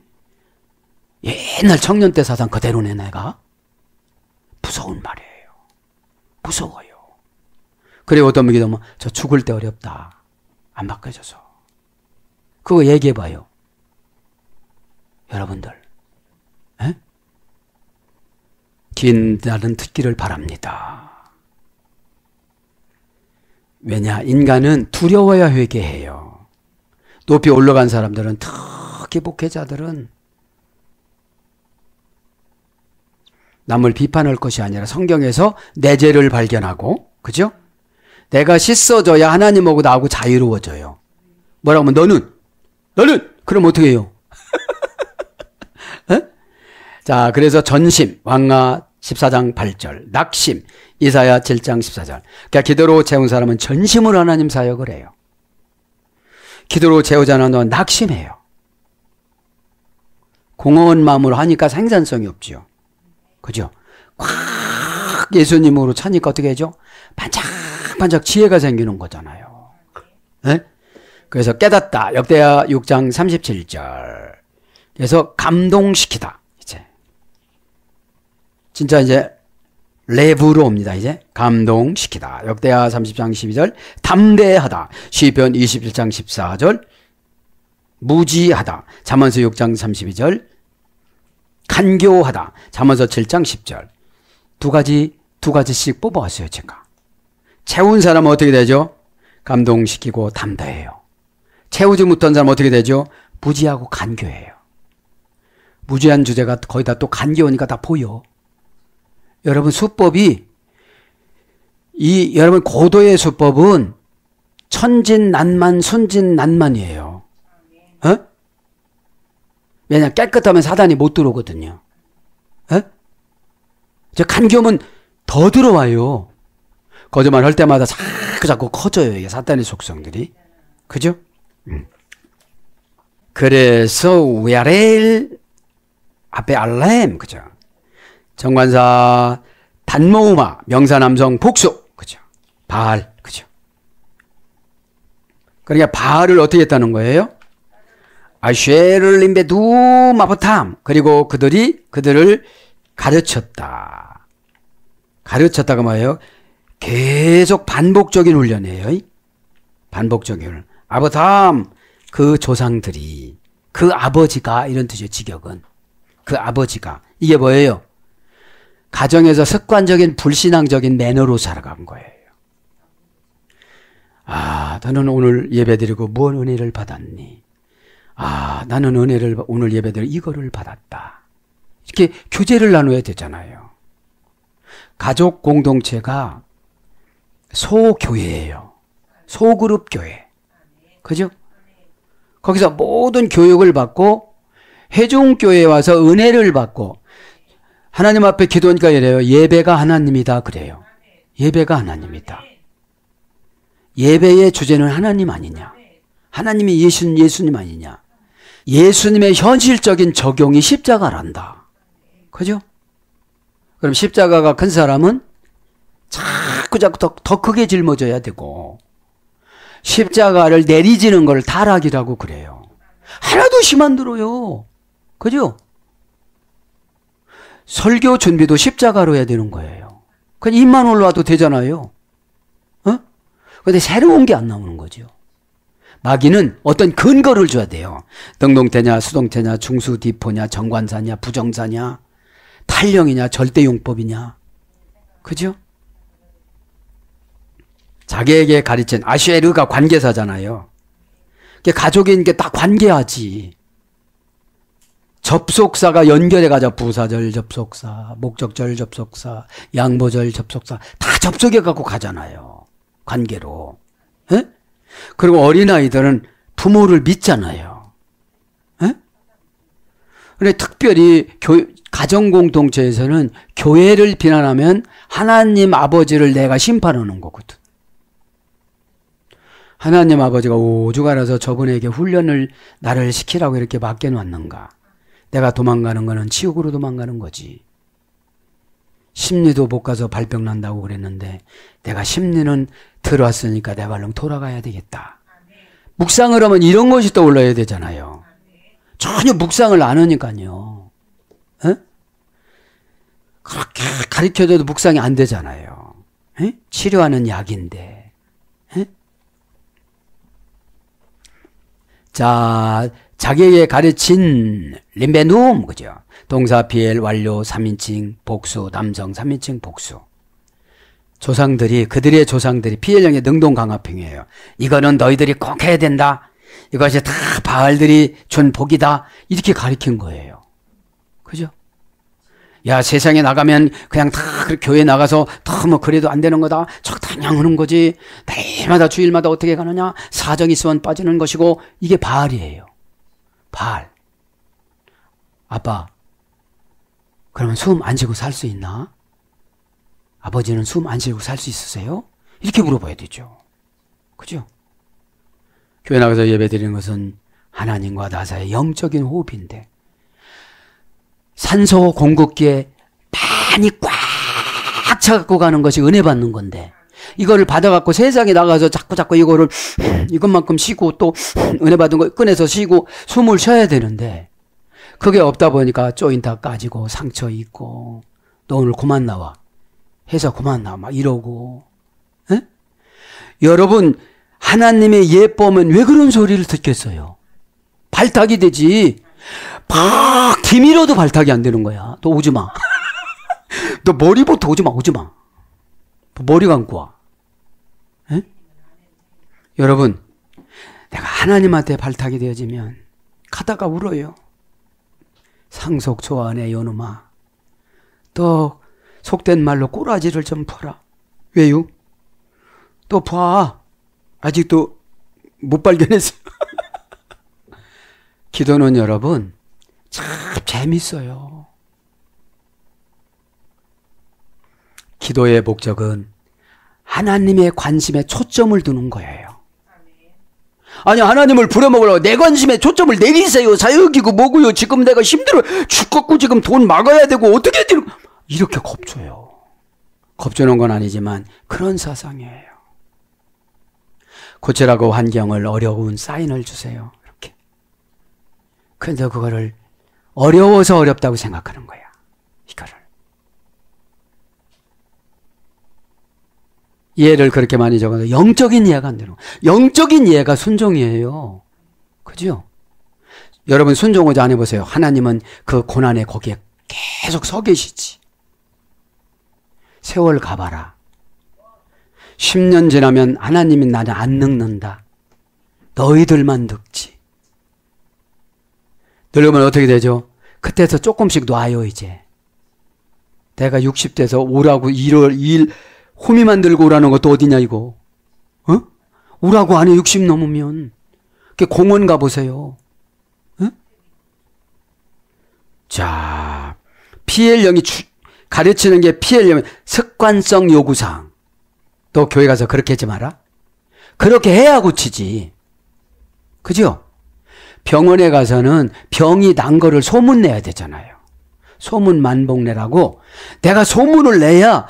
옛날 청년 때 사상 그대로네 내가? 무서운 말이에요. 무서워요. 그래 어떤 분이 너무 저 죽을 때 어렵다. 안 바뀌어져서. 그거 얘기해봐요. 여러분들. 에? 긴 날은 듣기를 바랍니다. 왜냐? 인간은 두려워야 회개해요. 높이 올라간 사람들은 특히 목회자들은 남을 비판할 것이 아니라 성경에서 내 죄를 발견하고 그죠? 내가 씻어져야 하나님하고 나하고 자유로워져요. 뭐라고 하면 너는 그럼 어떻게 해요? 자, 그래서 전심 왕하 14장 8절 낙심 이사야 7장 14절. 그러니까 기도로 채운 사람은 전심으로 하나님 사역을 해요. 기도로 채우지 않은 건 낙심해요. 공허한 마음으로 하니까 생산성이 없죠. 그죠? 꽉 예수님으로 차니까 어떻게 하죠? 반짝반짝 지혜가 생기는 거잖아요. 네? 그래서 깨닫다. 역대하 6장 37절. 그래서 감동시키다. 진짜 이제 랩으로 옵니다. 이제 감동시키다. 역대하 30장 12절. 담대하다. 시편 21장 14절. 무지하다. 잠언서 6장 32절. 간교하다. 잠언서 7장 10절. 두 가지씩 뽑아왔어요, 제가. 채운 사람은 어떻게 되죠? 감동시키고 담대해요. 채우지 못한 사람은 어떻게 되죠? 무지하고 간교해요. 무지한 주제가 거의 다 또 간교하니까 다 보여. 여러분 수법이 여러분 고도의 수법은 천진난만 순진난만이에요. 어? 왜냐 깨끗하면 사단이 못 들어오거든요. 어? 저 간교면 더 들어와요. 거짓말 할 때마다 자꾸 커져요. 이게 사단의 속성들이. 그죠? 그래서 위아렐 앞에 알렘 그죠? 정관사 단모우마 명사남성 복수 그죠? 바알 그죠? 그러니까 바알을 어떻게 했다는 거예요? 아쉐를 림베두 마포탐 그리고 그들을 가르쳤다. 가르쳤다가 뭐예요? 계속 반복적인 훈련이에요. 반복적인 훈련. 아버탐 그 조상들이, 그 아버지가, 이런 뜻이에요. 직역은. 그 아버지가. 이게 뭐예요? 가정에서 습관적인 불신앙적인 매너로 살아간 거예요. 아, 나는 오늘 예배드리고 무언 은혜를 받았니? 아, 나는 은혜를 오늘 예배드리고 이거를 받았다. 이렇게 교제를 나눠야 되잖아요. 가족 공동체가 소교회예요. 소그룹 교회. 그죠? 거기서 모든 교육을 받고 회중교회에 와서 은혜를 받고 하나님 앞에 기도하니까 이래요. 예배가 하나님이다 그래요. 예배가 하나님이다. 예배의 주제는 하나님 아니냐. 하나님이 예수님 아니냐. 예수님의 현실적인 적용이 십자가란다. 그죠? 그럼 십자가가 큰 사람은 자꾸 더 크게 짊어져야 되고 십자가를 내리지는 걸 타락이라고 그래요. 하나도 심한 들어요. 그죠? 설교 준비도 십자가로 해야 되는 거예요. 그냥 입만 올라와도 되잖아요. 어? 근데 새로운 게 안 나오는 거죠. 마귀는 어떤 근거를 줘야 돼요. 등동태냐, 수동태냐, 중수디포냐, 정관사냐, 부정사냐, 탈령이냐, 절대용법이냐. 그죠? 자기에게 가르친 아쉐르가 관계사잖아요. 가족인 게 딱 관계하지. 접속사가 연결해가자. 부사절 접속사, 목적절 접속사, 양보절 접속사 다 접속해갖고 가잖아요. 관계로. 에? 그리고 어린아이들은 부모를 믿잖아요. 에? 그런데 특별히 가정공동체에서는 교회를 비난하면 하나님 아버지를 내가 심판하는 거거든. 하나님 아버지가 오죽 알아서 저분에게 훈련을 나를 시키라고 이렇게 맡겨놨는가. 내가 도망가는 거는 지옥으로 도망가는 거지. 심리도 못 가서 발병 난다고 그랬는데 내가 심리는 들어왔으니까 내가 얼른 돌아가야 되겠다. 묵상을 하면 이런 것이 떠올라야 되잖아요. 전혀 묵상을 안 하니까요. 에? 그렇게 가르쳐줘도 묵상이 안 되잖아요. 에? 치료하는 약인데. 에? 자, 자기에게 가르친 림베눔, 그죠? 동사 비엘 완료 3인칭 복수, 남성 3인칭 복수. 조상들이, 그들의 조상들이 피엘령의 능동강화평이에요. 이거는 너희들이 꼭 해야 된다. 이것이 다 바알들이 준 복이다. 이렇게 가르친 거예요. 그죠? 야, 세상에 나가면 그냥 다 교회 나가서 다 뭐 그래도 안 되는 거다. 적당히 하는 거지. 매일마다 주일마다 어떻게 가느냐. 사정이 있으면 빠지는 것이고 이게 바알이에요. 바알. 아빠, 그러면 숨 안 쉬고 살 수 있나? 아버지는 숨 안 쉬고 살 수 있으세요? 이렇게 물어봐야 되죠. 그죠? 교회 나가서 예배 드리는 것은 하나님과 나 사이의 영적인 호흡인데 산소 공급기에 많이 꽉 차갖고 가는 것이 은혜 받는 건데 이거를 받아갖고 세상에 나가서 자꾸 이것만큼 쉬고 또 은혜 받은 거 꺼내서 쉬고 숨을 쉬어야 되는데 그게 없다 보니까 조인다 까지고 상처 있고 너 오늘 그만 나와 해서 그만 나와 막 이러고. 에? 여러분 하나님의 예뻐면 왜 그런 소리를 듣겠어요? 발탁이 되지. 막 뒤밀어도 발탁이 안 되는 거야. 너 오지 마. 너 머리부터 오지 마. 머리 감고 와. 에? 여러분 내가 하나님한테 발탁이 되어지면 가다가 울어요. 상속 좋아하네 요놈아. 너 속된 말로 꼬라지를 좀 퍼라. 왜요? 또 봐. 아직도 못 발견했어. 기도는 여러분 참 재밌어요. 기도의 목적은 하나님의 관심에 초점을 두는 거예요. 아니 하나님을 부려먹으려고 내 관심에 초점을 내리세요. 사역이고 뭐고요. 지금 내가 힘들어 죽겠고 지금 돈 막아야 되고 어떻게 되는 이렇게 겁줘요. 겁주는 건 아니지만 그런 사상이에요. 고치라고 환경을 어려운 사인을 주세요. 이렇게. 그런데 그거를 어려워서 어렵다고 생각하는 거야. 이거를. 이해를 그렇게 많이 적어서 영적인 이해가 안 되는 거예요. 영적인 이해가 순종이에요. 그죠? 여러분 순종하자 안 해보세요. 하나님은 그 고난의 거기에 계속 서 계시지. 세월 가봐라. 10년 지나면 하나님이 나는 안 늙는다. 너희들만 늙지. 늙으면 어떻게 되죠? 그때서 조금씩 놔요 이제. 내가 60대에서 오라고 일 호미만 들고 오라는 것도 어디냐 이거. 어? 오라고 안 해 60 넘으면. 공원 가보세요. 어? 자, PL형이 가르치는 게 PL형 습관성 요구사항. 또 교회 가서 그렇게 하지 마라. 그렇게 해야 고치지. 그죠? 병원에 가서는 병이 난 거를 소문내야 되잖아요. 소문 만복내라고 내가 소문을 내야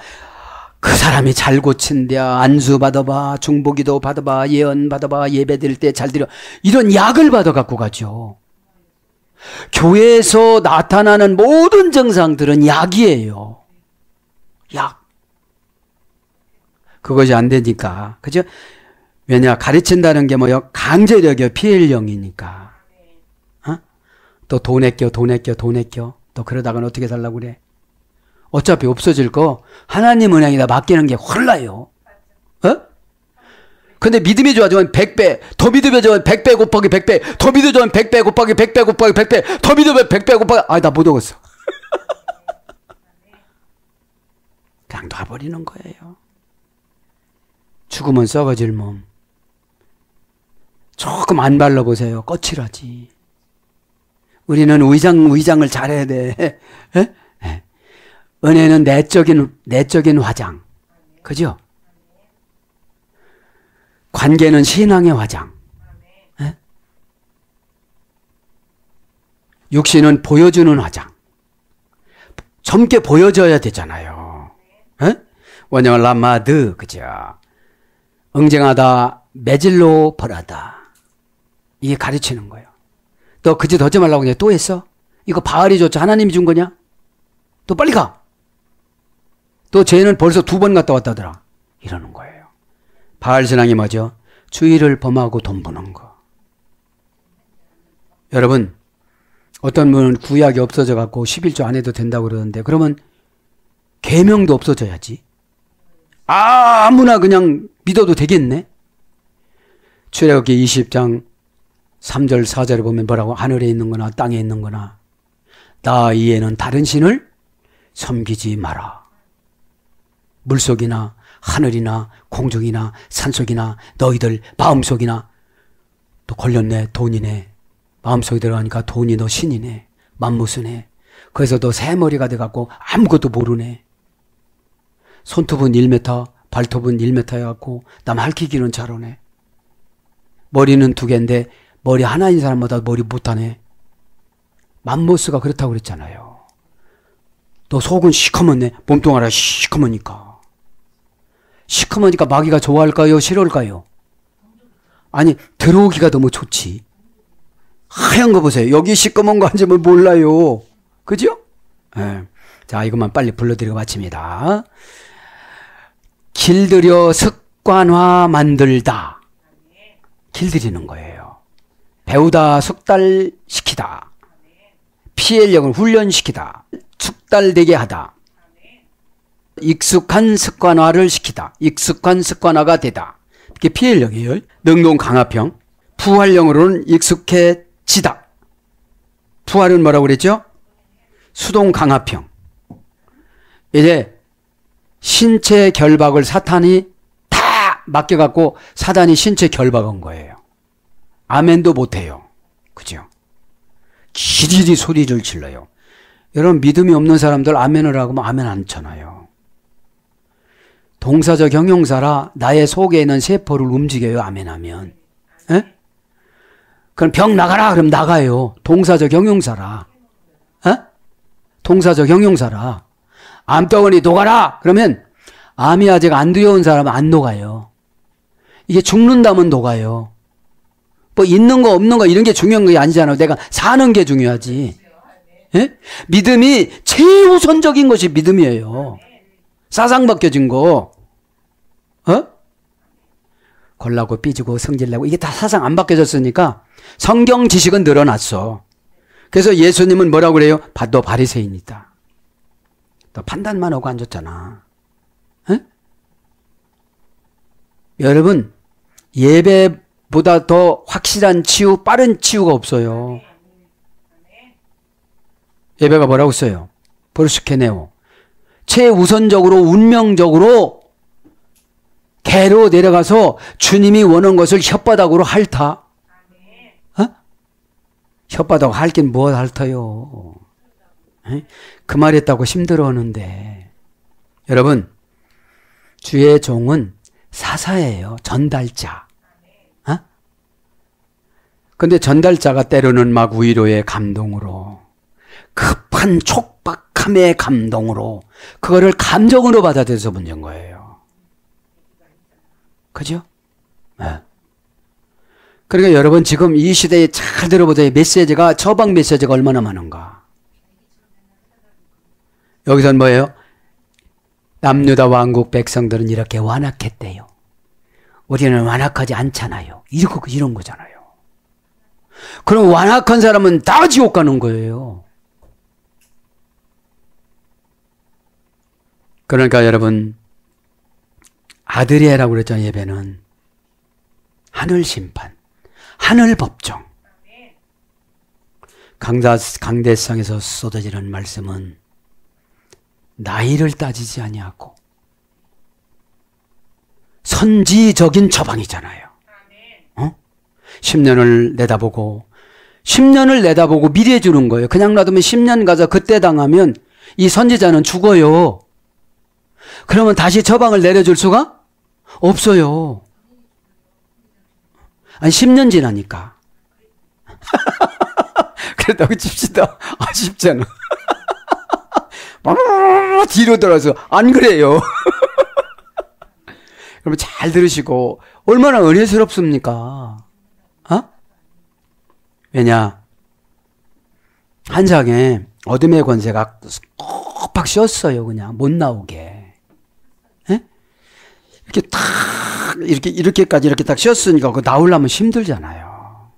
그 사람이 잘 고친대야. 안수 받아봐, 중보기도 받아봐, 예언 받아봐, 예배 드릴 때 잘 드려. 이런 약을 받아 갖고 가죠. 교회에서 나타나는 모든 증상들은 약이에요. 약. 그것이 안 되니까. 그죠? 왜냐, 가르친다는 게 뭐요? 강제력이요. PL형이니까. 어? 또 돈 아껴. 또 그러다가는 어떻게 살라고 그래? 어차피 없어질 거 하나님 은행에다 맡기는 게 홀라요. 어? 근데 믿음이 좋아지면 100배, 더 믿음이 좋아지면 100배 곱하기 100배, 더 믿음이 좋아지면 100배 곱하기 100배 곱하기 100배, 더 믿으면 100배 곱하기, 나 못 오겠어. 그냥 놔버리는 거예요. 죽으면 썩어질 몸. 조금 안 발라보세요. 거칠하지. 우리는 의장을 잘해야 돼. 에? 은혜는 내적인 화장. 그죠? 관계는 신앙의 화장. 에? 육신은 보여주는 화장. 젊게 보여줘야 되잖아요. 에? 원형을 라마드, 그죠? 응쟁하다, 매질로 벌하다. 이게 가르치는 거예요. 너 그 짓 하지 말라고 그냥 또 했어? 이거 바알이 줬죠? 하나님이 준 거냐? 또 빨리 가! 또 쟤는 벌써 2번 갔다 왔다더라. 이러는 거예요. 바알 신앙이 뭐죠? 주의를 범하고 돈 버는 거. 여러분, 어떤 분은 구약이 없어져 갖고 11조 안 해도 된다고 그러는데, 그러면 계명도 없어져야지. 아무나 그냥 믿어도 되겠네? 출애굽기 20장 3절 4절에 보면 뭐라고? 하늘에 있는 거나 땅에 있는 거나 나 이에는 다른 신을 섬기지 마라. 물속이나 하늘이나 공중이나 산속이나 너희들 마음속이나. 또 걸렸네. 돈이네. 마음속에 들어가니까 돈이 너 신이네. 맘무스네. 그래서 너 새머리가 돼갖고 아무것도 모르네. 손톱은 1m, 발톱은 1m 해갖고 남 핥히기는 잘하네. 머리는 2개인데 머리 하나인 사람보다 머리 못하네. 맘모스가 그렇다고 그랬잖아요. 너 속은 시커먼네. 몸뚱아리가 시커머니까. 시커머니까 마귀가 좋아할까요? 싫어할까요? 아니, 들어오기가 너무 좋지. 하얀 거 보세요. 여기 시꺼먼 거 앉으면 몰라요. 그죠? 네. 자, 이것만 빨리 불러드리고 마칩니다. 길들여 습관화 만들다. 길들이는 거예요. 배우다 숙달시키다. PL형을 훈련시키다. 숙달되게 하다. 익숙한 습관화를 시키다. 익숙한 습관화가 되다. 이게 PL형이에요. 능동 강압형. 부활형으로는 익숙해지다. 부활은 뭐라고 그랬죠? 수동 강압형. 이제 신체 결박을 사탄이 다 맡겨갖고 사단이 신체 결박한 거예요. 아멘도 못해요. 그죠? 길이리 소리를 질러요. 여러분, 믿음이 없는 사람들 아멘을 하고 아멘 안 쳐놔요. 동사적 형용사라 나의 속에 있는 세포를 움직여요. 아멘하면. 에? 그럼 병 나가라 그럼 나가요. 동사적 형용사라. 에? 동사적 형용사라. 암덩어리 녹아라 그러면 암이 아직 안 두려운 사람은 안 녹아요. 이게 죽는다면 녹아요. 뭐 있는 거 없는 거 이런 게 중요한 게 아니잖아요. 내가 사는 게 중요하지. 예? 믿음이 최우선적인 것이 믿음이에요. 사상 바뀌어진 거. 골라고 삐지고 성질내고 이게 다 사상 안 바뀌어졌으니까 성경 지식은 늘어났어. 그래서 예수님은 뭐라고 그래요? 너 바리새인이다. 너 판단만 하고 앉았잖아. 에? 여러분, 예배보다 더 확실한 치유, 빠른 치유가 없어요. 예배가 뭐라고 써요? 보르스케네오. 최우선적으로 운명적으로 개로 내려가서 주님이 원하는 것을 혓바닥으로 핥아. 어? 혓바닥 핥긴 뭘 핥아요. 에? 그 말 했다고 힘들어하는데. 여러분, 주의 종은 사사예요. 전달자. 어? 근데 전달자가 때로는 막 위로의 감동으로, 급한 촉박함의 감동으로, 그거를 감정으로 받아들여서 문제인 거예요. 그죠? 네. 그러니까 여러분 지금 이 시대에 잘 들어보세요. 메시지가, 처방 메시지가 얼마나 많은가. 여기서는 뭐예요? 남유다 왕국 백성들은 이렇게 완악했대요. 우리는 완악하지 않잖아요. 이런 거잖아요. 그럼 완악한 사람은 다 지옥 가는 거예요. 그러니까 여러분, 아들이라고 그랬잖아요. 예배는 하늘 심판, 하늘 법정. 강대상에서 쏟아지는 말씀은 나이를 따지지 아니하고 선지적인 처방이잖아요. 10년을 내다보고 미래 주는 거예요. 그냥 놔두면 10년 가서 그때 당하면 이 선지자는 죽어요. 그러면 다시 처방을 내려줄 수가 없어요. 아니 10년 지나니까. 그렇다고 칩시다. 쉽잖아. 뒤로 돌아서 안 그래요. 여러분 잘 들으시고 얼마나 은혜스럽습니까? 왜냐? 한상에 어둠의 권세가 팍팍 씌었어요. 그냥 못 나오게. 에? 이렇게 탁 이렇게까지 이렇게 딱 씌었으니까 그거 나오려면 힘들잖아요.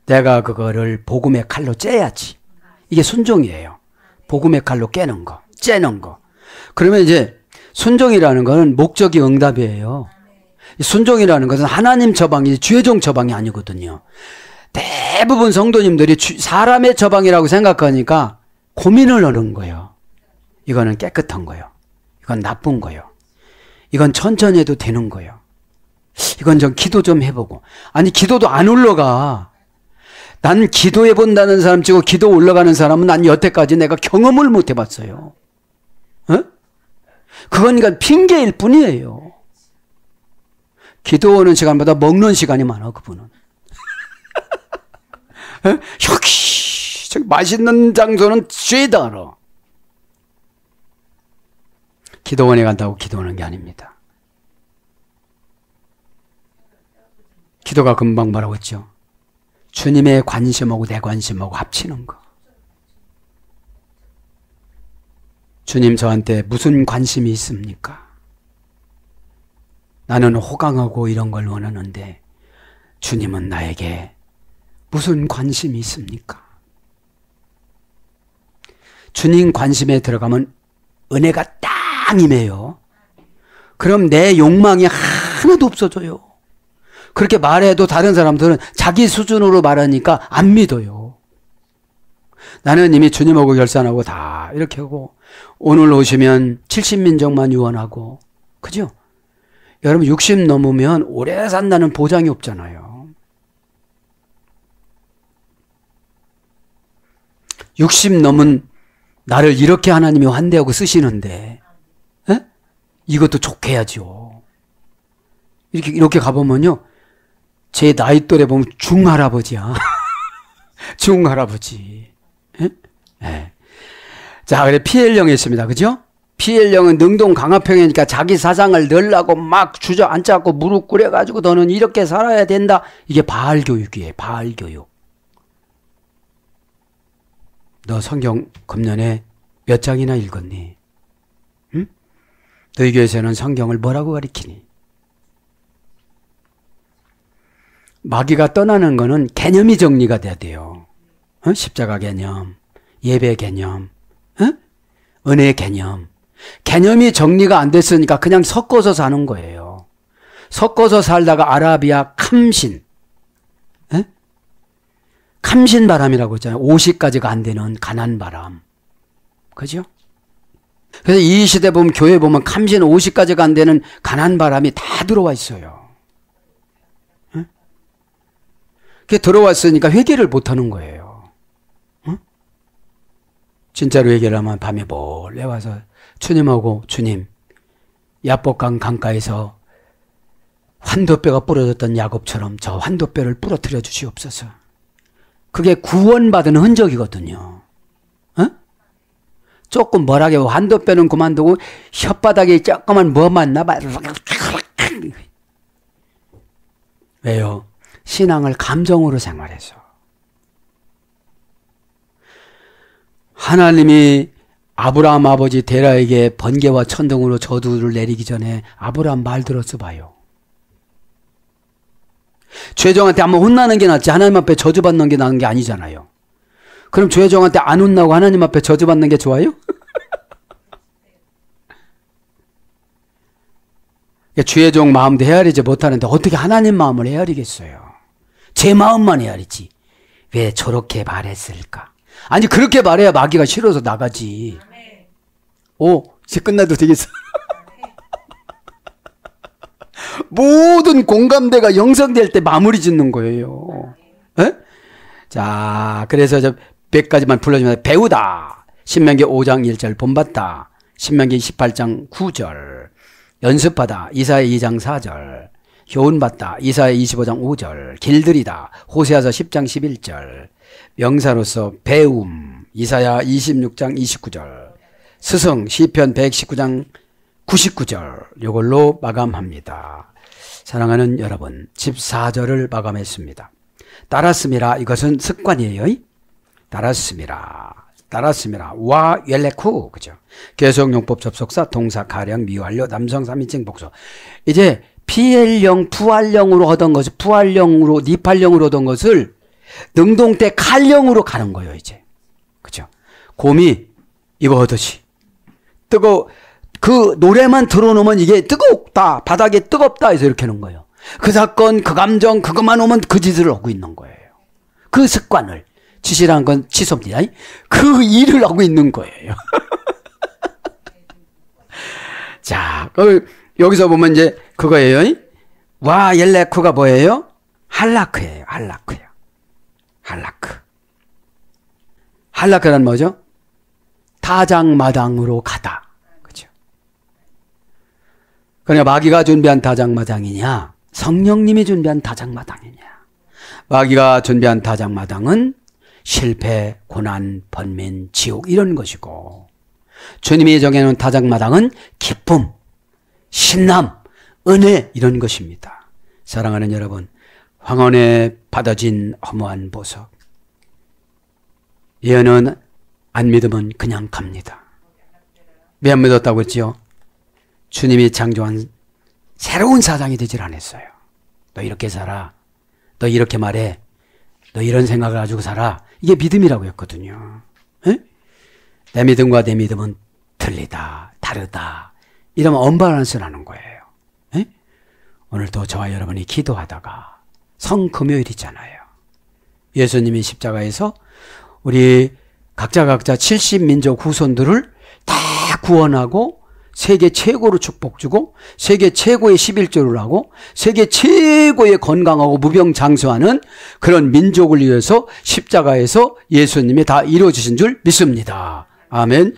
내가 그거를 복음의 칼로 째야지. 이게 순종이에요. 복음의 칼로 깨는 거, 째는 거. 그러면 이제 순종이라는 거는 목적이 응답이에요. 순종이라는 것은 하나님 처방이 주의종 처방이 아니거든요. 대부분 성도님들이 사람의 처방이라고 생각하니까 고민을 하는 거예요. 이거는 깨끗한 거예요. 이건 나쁜 거예요. 이건 천천히 해도 되는 거예요. 이건 좀 기도 좀 해보고. 아니 기도도 안 올라가. 난 기도해 본다는 사람 치고 기도 올라가는 사람은 난 여태까지 내가 경험을 못 해봤어요. 그건 그러니까 핑계일 뿐이에요. 기도하는 시간보다 먹는 시간이 많아 그분은. 역시 저기 맛있는 장소는 죄다 알아. 기도원에 간다고 기도하는 게 아닙니다. 기도가 금방 뭐라고 했죠? 주님의 관심하고 내 관심하고 합치는 거. 주님 저한테 무슨 관심이 있습니까? 나는 호강하고 이런 걸 원하는데 주님은 나에게 무슨 관심이 있습니까? 주님 관심에 들어가면 은혜가 딱 임해요. 그럼 내 욕망이 하나도 없어져요. 그렇게 말해도 다른 사람들은 자기 수준으로 말하니까 안 믿어요. 나는 이미 주님하고 결산하고 다 이렇게 하고 오늘 오시면 70민족만 유언하고 그죠? 여러분 60 넘으면 오래 산다는 보장이 없잖아요. 60 넘은 나를 이렇게 하나님이 환대하고 쓰시는데 에? 이것도 좋게 해야죠. 이렇게 가보면요. 제 나이 또래 보면 중할아버지야. 중할아버지. 네. 자, 그래 PL령이 있습니다. 그죠? PL령은 능동 강화평이니까 자기 사상을 넣으려고 막 주저앉아갖고 무릎 꿇여가지고 너는 이렇게 살아야 된다. 이게 바알 교육이에요. 바알 교육. 너 성경 금년에 몇 장이나 읽었니? 응? 너희 교회에서는 성경을 뭐라고 가르치니? 마귀가 떠나는 거는 개념이 정리가 돼야 돼요. 십자가 개념, 예배 개념, 은혜 개념. 개념이 정리가 안 됐으니까 그냥 섞어서 사는 거예요. 섞어서 살다가 아라비아 캄신, 캄신 바람이라고 했잖아요. 50가지가 안 되는 가난 바람. 그죠? 그래서 이 시대 보면, 교회 보면 캄신 50가지가 안 되는 가난 바람이 다 들어와 있어요. 그게 들어왔으니까 회개를 못 하는 거예요. 진짜로 회개를 하면 밤에 몰래 와서 주님하고, 주님, 야복강 강가에서 환도뼈가 부러졌던 야곱처럼 저 환도뼈를 부러뜨려 주시옵소서. 그게 구원받은 흔적이거든요. 조금 뭐라게 환도뼈는 그만두고 혓바닥에 조그만 뭐만 나봐. 왜요? 신앙을 감정으로 생활해서. 하나님이 아브라함 아버지 데라에게 번개와 천둥으로 저주를 내리기 전에 아브라함 말 들었어 봐요. 죄종한테 한번 혼나는 게 낫지 하나님 앞에 저주받는 게 나은 게 아니잖아요. 그럼 죄종한테 안 혼나고 하나님 앞에 저주받는 게 좋아요? 죄종 마음도 헤아리지 못하는데 어떻게 하나님 마음을 헤아리겠어요? 제 마음만 헤아리지. 왜 저렇게 말했을까? 아니 그렇게 말해야 마귀가 싫어서 나가지. 오, 이제 끝나도 되겠어. 모든 공감대가 형성될 때 마무리 짓는 거예요. 에? 자, 그래서 저 100가지만 불러주면 배우다. 신명기 5장 1절 본받다. 신명기 18장 9절 연습하다. 이사야 2장 4절 교훈받다. 이사야 25장 5절 길들이다. 호세아서 10장 11절 명사로서 배움. 이사야 26장 29절 스승 시편 119장 99절 이걸로 마감합니다. 사랑하는 여러분 14절을 마감했습니다. 따랐음이라 이것은 습관이에요. 따랐음이라 와 옐레쿠 그죠? 계속용법 접속사 동사 가령 미완료 남성 3인칭 복수. 이제 PL형 부활형으로 하던 것을 부활형으로 니팔형으로 하던 것을 능동태 칼형으로 가는 거예요. 이제 그죠? 곰이 이거 하듯이 뜨거 그 노래만 들어놓으면 이게 뜨겁다 바닥에 뜨겁다 해서 이렇게 하는 거예요. 그 사건 그 감정 그것만 오면 그 짓을 하고 있는 거예요. 그 습관을 지시라는 건 취소입니다. 그 일을 하고 있는 거예요. 자, 여기서 보면 이제 그거예요. 와 옐레쿠가 뭐예요? 할라크예요. 할라크란 뭐죠? 다장마당으로 가다. 그죠? 그러니까 마귀가 준비한 다장마당이냐? 성령님이 준비한 다장마당이냐? 마귀가 준비한 다장마당은 실패, 고난, 번민, 지옥 이런 것이고 주님이 정해놓은 다장마당은 기쁨, 신남, 은혜 이런 것입니다. 사랑하는 여러분, 황혼에 받아진 허무한 보석. 예언은 안 믿으면 그냥 갑니다. 왜 안 믿었다고 했지요? 주님이 창조한 새로운 사장이 되질 않았어요. 너 이렇게 살아. 너 이렇게 말해. 너 이런 생각을 가지고 살아. 이게 믿음이라고 했거든요. 에? 내 믿음과 내 믿음은 틀리다. 다르다. 이러면 언밸런스 나는 거예요. 에? 오늘도 저와 여러분이 기도하다가 성금요일이잖아요. 예수님이 십자가에서 우리 각자 70민족 후손들을 다 구원하고 세계 최고로 축복 주고 세계 최고의 11조를 하고 세계 최고의 건강하고 무병장수하는 그런 민족을 위해서 십자가에서 예수님이 다 이루어주신 줄 믿습니다. 아멘.